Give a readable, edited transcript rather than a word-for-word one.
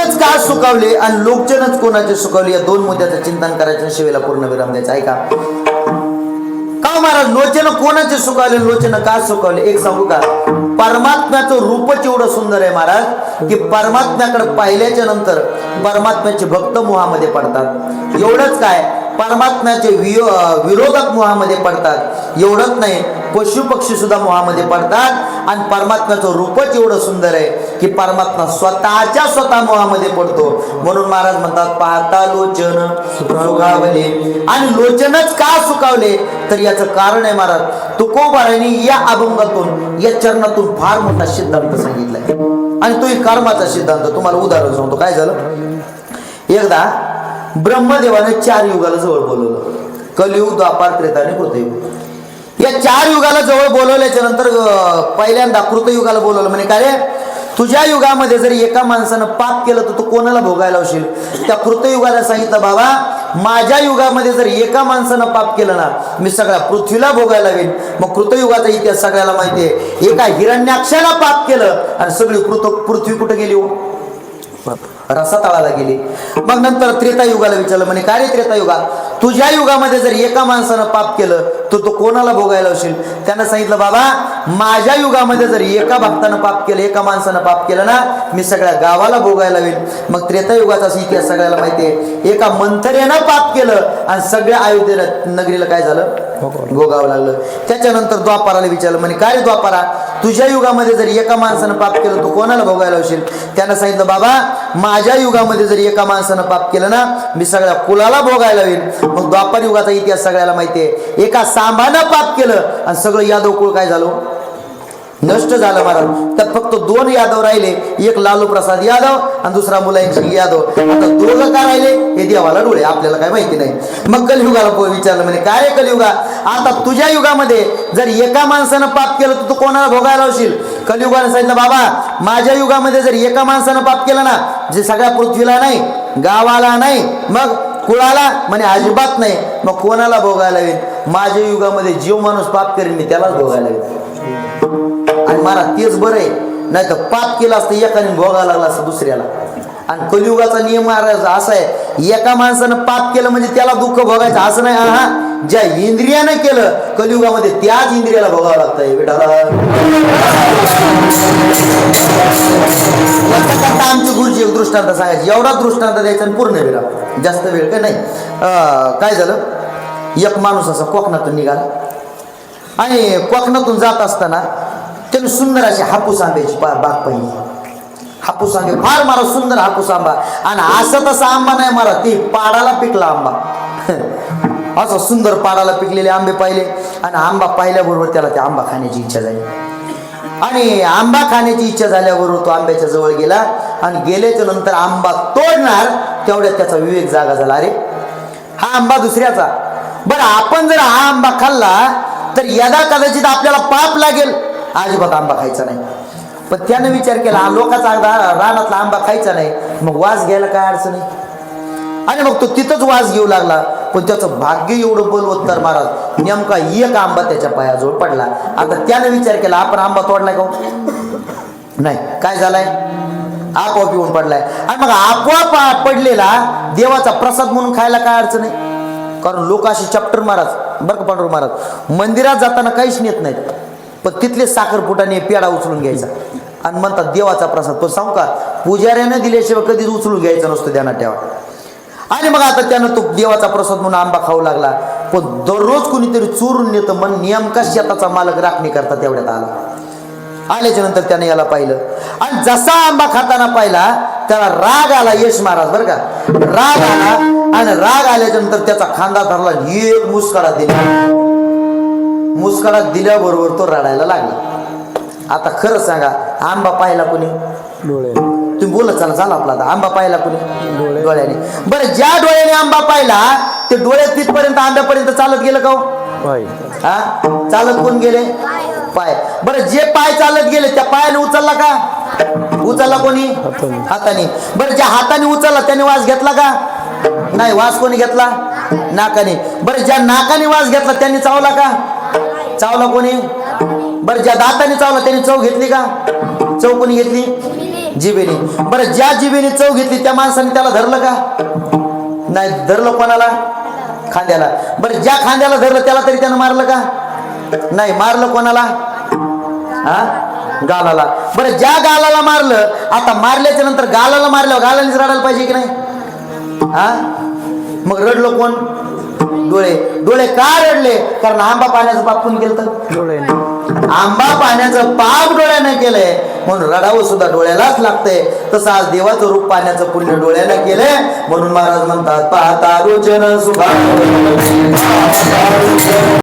लोचनच का सुकावले आणि लोकचनच कोणाचे सुकावले, या दोन मुद्द्याचं चिंतन करायचं, शिवेला पूर्ण विराम द्यायचा. ऐका का महाराज, लोचन कोणाचे सुकावले, लोचन का सुकावले? एक सांगू का, परमात्म्याचं रूपच एवढं सुंदर आहे महाराज की परमात्म्याकडे पाहिल्याच्या नंतर परमात्म्याचे भक्त मोहामध्ये पडतात. एवढंच काय, परमात्म्याचे विरोधक मोहामध्ये पडतात. एवढंच नाही, पशु पक्षी सुद्धा मोहामध्ये पडतात. आणि परमात्म्याचं रूपच एवढं सुंदर आहे की परमात्मा स्वतःच्या स्वतः मोहामध्ये पडतो. म्हणून महाराज म्हणतात, पाहता लोचन सुकावले. आणि लोचनच का सुकावले, तर याचं कारण आहे महाराज, तुकोबारांनी या अभंगातून, या चरणातून फार मोठा सिद्धांत सांगितलाय. आणि तो कर्माचा सिद्धांत. तुम्हाला उदाहरण सांगतो. काय झालं, एकदा ब्रह्मदेवाने 4 युगाला जवळ बोलवलं. कलियुग, द्वापार, त्रेता आणि कृतयुग. या 4 युगाला जवळ बोलवल्याच्या नंतर पहिल्यांदा कृतयुगाला बोलवलं. म्हणे काय रे, तुझ्या युगामध्ये जर एका माणसानं पाप केलं तर तू कोणाला भोगायला लावशील? त्या कृतयुगाला सांगितलं, बाबा माझ्या युगामध्ये जर एका माणसानं पाप केलं ना, मी सगळ्या पृथ्वीला भोगायला लागेल. मग कृतयुगाचा इतिहास सगळ्याला माहिती आहे. एका हिरण्याक्षानं पाप केलं आणि सगळी पृथ्वी कुठे गेली हो? रसातळाला गेली. मग नंतर त्रेतायुगाला विचारलं. म्हणे काय रे त्रेतायुगा, तुझ्या युगामध्ये जर एका माणसानं पाप केलं तर तो कोणाला भोगायला लावशील? त्यानं सांगितलं, बाबा माझ्या युगामध्ये जर एका भक्तानं पाप केलं, एका माणसानं पाप केलं ना, मी सगळ्या गावाला भोगायला लावेल. मग त्रेतायुगाचा इतिहास सगळ्याला माहिती आहे. एका मंथरेनं पाप केलं आणि सगळ्या अयोध्या नगरीला काय झालं? भोगावं लागलं. त्याच्यानंतर द्वापाराला विचारलं. म्हणे काय रे द्वापारा, तुझ्या युगामध्ये जर एका माणसानं पाप केलं तू कोणाला भोगायला लावशील? त्यानं सांगितलं, बाबा माझ्या युगामध्ये जर एका माणसानं पाप केलं ना, मी सगळ्या कुलाला भोगायला लावेल. मग द्वापार युगाचा इतिहास सगळ्याला माहिती आहे. एका सांबानं पाप केलं आणि सगळं यादव कुळ काय झालं? नष्ट झालं महाराज. त्यात फक्त 2 यादव राहिले, एक लालू प्रसाद यादव आणि दुसरा मुलायम सिंग यादव. आता दोघं का राहिले हे देवाला डोळे, आपल्याला काय माहिती नाही. मग कलियुगाला विचारलं. म्हणे काय रे कलियुगा, आता तुझ्या युगामध्ये जर एका माणसानं पाप केलं तर तू कोणाला भोगायला लावशील? कलियुगाने सांगितलं, बाबा माझ्या युगामध्ये जर एका माणसानं पाप केलं ना, जे सगळ्या पृथ्वीला नाही, गावाला नाही, मग कुळाला म्हणे अजिबात नाही, मग कोणाला भोगायला लावेल? माझ्या युगामध्ये जीव माणूस पाप करेन मी त्यालाच भोगायला लावेल. आणि मला तेच बरं आहे, नाही तर पाप केलं असतं एकाने भोगायला लागला असतं दुसऱ्याला. आणि कलियुगाचा नियम असा आहे, एका माणसानं पाप केलं म्हणजे त्याला दुःख भोगायचं असं नाही. हा, ज्या इंद्रियानं केलं कलियुगामध्ये त्याच इंद्रियाला भोगावं लागतंय बेटा. आमची गुरुजी एक दृष्टांत सांगायची, एवढा दृष्टांत द्यायचा आणि पूर्ण वेळा, जास्त वेळ काय नाही. काय झालं, एक माणूस असा कोकणातून निघाला आणि कोकणातून जात असताना त्याने सुंदर अशी हापूस आंब्याची बाग पाहिली. हापूस आंबे फार मारा सुंदर हापूस आंबा, आणि असं तसा आंबा नाही मारा, ते पाडाला पिकला आंबा. असं सुंदर पाडाला पिकलेले आंबे पाहिले आणि आंबा पाहिल्याबरोबर त्याला ते आंबा खाण्याची इच्छा झाली. आणि आंबा खाण्याची इच्छा झाल्याबरोबर तो आंब्याच्या जवळ गेला आणि गेल्याच्या नंतर आंबा तोडणार तेवढ्यात त्याचा विवेक जागा झाला. अरे हा आंबा दुसऱ्याचा, बरं आपण जर हा आंबा खाल्ला तर यदा कदाचित आपल्याला पाप लागेल, अजिबात आंबा खायचा नाही. पण त्यानं विचार केला, हा लोकांचा रानातला आंबा खायचा नाही, मग वास घ्यायला काय अडचण आहे. आणि मग तो तिथंच वास घेऊ लागला. पण त्याचं भाग्य एवढं बलवत्तर महाराज, नेमका एक आंबा त्याच्या पायाजवळ पडला. आता त्यानं विचार केला, आपण आंबा तोडलाय का? नाही, काय झालाय, आपोआप येऊन पडलाय. आणि मग आपोआप पडलेला देवाचा प्रसाद म्हणून खायला काय अडचण आहे? कारण लोक अशी चॅप्टर महाराज, बरं का पांडुरंग महाराज, मंदिरात जाताना काहीच नेत नाहीत, पण तिथले साखरपुटाने पेढा उचलून घ्यायचा आणि म्हणतात देवाचा प्रसाद. पण सांगू का, पुजाऱ्यानं दिल्याशिवाय कधीच उचलून घ्यायचा नसतो, ध्यानात ठेवा. आणि मग आता त्यानं तो देवाचा प्रसाद म्हणून आंबा खाऊ लागला. पण दररोज कुणीतरी चोरून नेतं, मन नेमका शेताचा मालक राखणी करतात तेवढ्यात आला. आल्याच्या नंतर त्याने याला पाहिलं आणि जसा आंबा खाताना पाहिला त्याला राग आला. यश महाराज बरं का, राग आला आणि राग आल्याच्या नंतर त्याचा खांदा धरला, एक मुस्काडा दिला. मुस्काडा दिल्याबरोबर तो रडायला लागला. आता खरं सांगा, आंबा पाहिला कोणी? डोळे. तुम्ही बोलत चला, झाला आपला. आंबा पाहिला कोणी? डोळ्याने. बरं, ज्या डोळ्याने आंबा पाहिला ते डोळे तिथपर्यंत आंब्यापर्यंत चालत गेलं का? हा, चालत कोण गेले? पाय. बरं, जे पाय चालत गेले त्या पायाने उचलला का? उचलला कोणी? हाताने. बरं, ज्या हाताने उचलला त्याने वास घेतला का? नाही. वास कोणी घेतला? नाकाने. बरं, ज्या नाकाने वास घेतला त्यांनी चावला का? चावला कोणी? बरं, ज्या दाताने चावला त्यांनी चव घेतली का? चव कोणी घेतली? जिभेने. बरं ज्या जिभेने चव घेतली त्या माणसाने त्याला धरलं का? नाही धरलं. कोणाला? खांद्याला. बरं ज्या खांद्याला धरलं त्याला तरी त्यानं मारलं का? नाही मारलं. कोणाला? हा गालाला. बरं ज्या गालाला मारलं, आता मारल्याच्या नंतर गालाला मारल्यावर गालानेच रडायला पाहिजे की नाही? हा मग रडलो कोण? डोळे. डोळे का रडले? कारण आंबा पाण्याचं पाप कोण केलं? डोळे. आंबा पाण्याचं पाप डोळ्यानं केलंय म्हणून रडावं सुद्धा डोळ्यालाच लागतंय. तसं आज देवाचं रूप पाण्याचं पुण्य डोळ्यानं केलंय म्हणून महाराज म्हणतात पाहता रुचन सुखा